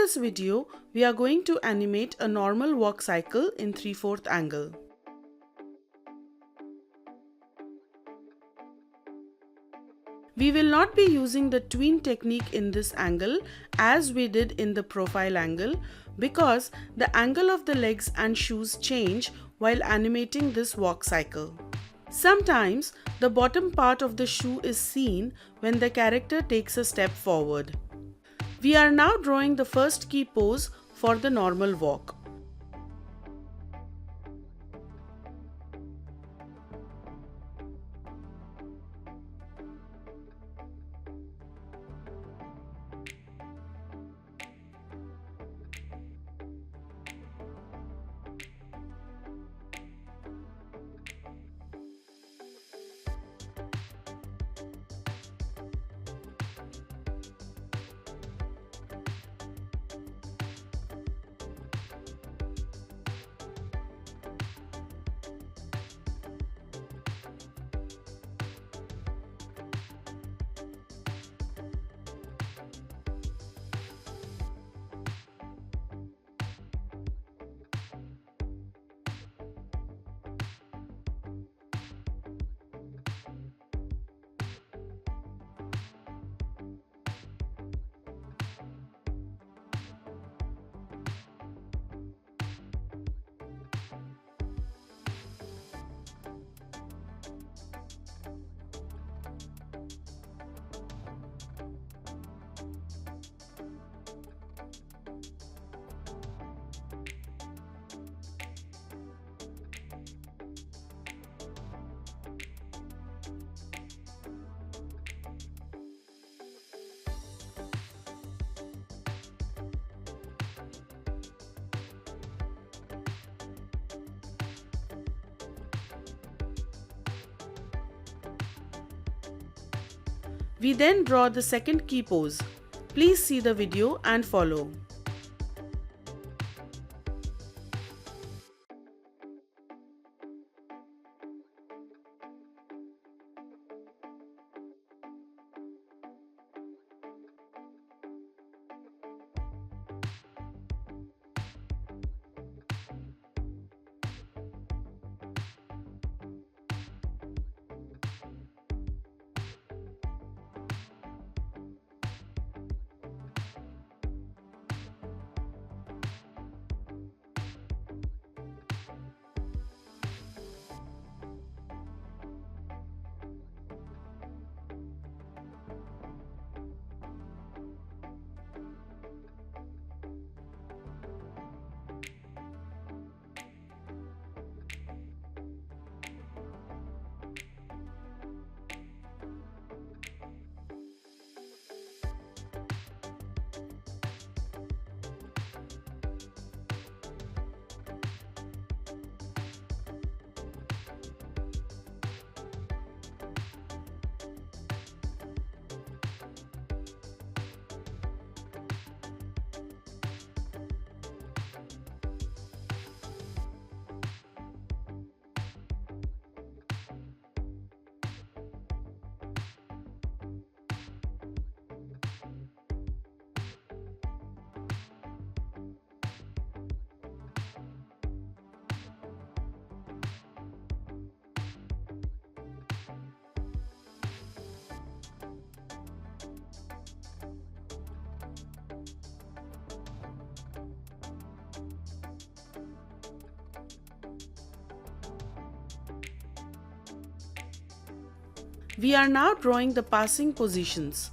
this video, we are going to animate a normal walk cycle in 3/4 angle. We will not be using the tween technique in this angle as we did in the profile angle because the angle of the legs and shoes change while animating this walk cycle. Sometimes the bottom part of the shoe is seen when the character takes a step forward. We are now drawing the first key pose for the normal walk. We then draw the second key pose. Please see the video and follow. We are now drawing the passing positions.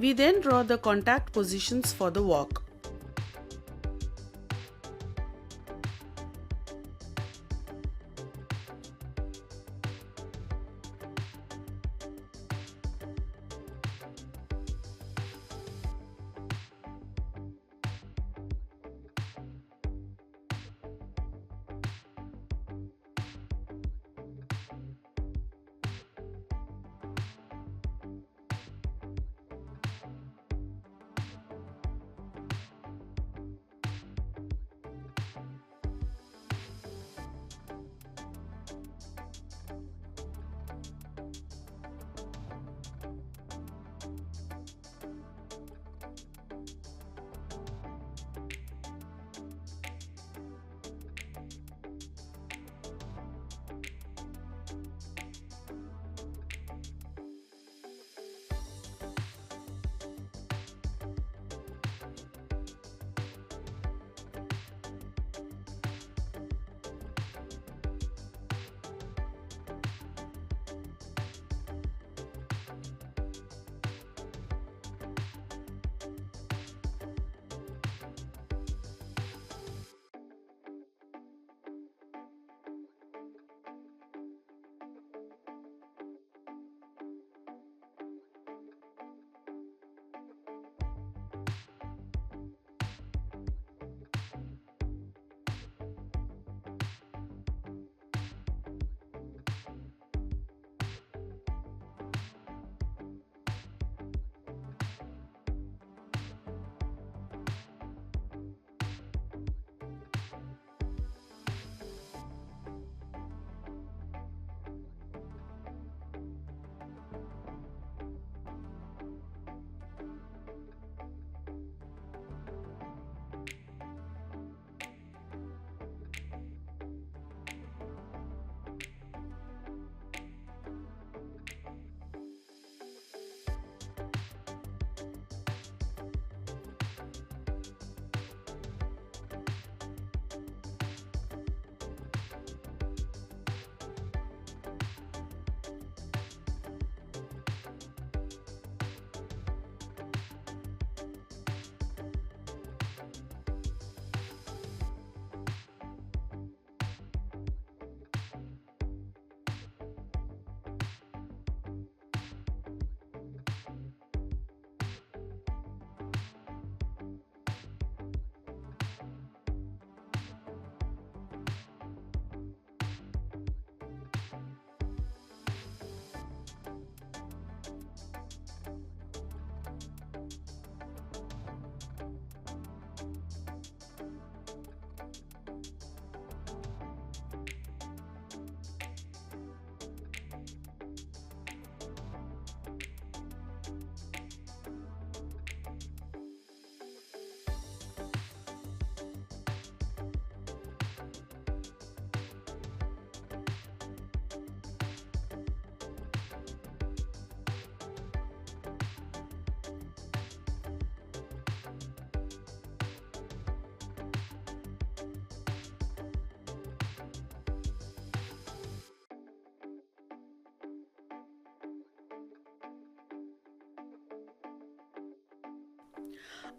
We then draw the contact positions for the walk.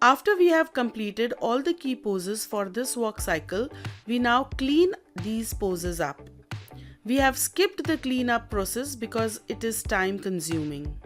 After we have completed all the key poses for this walk cycle, we now clean these poses up. We have skipped the cleanup process because it is time consuming.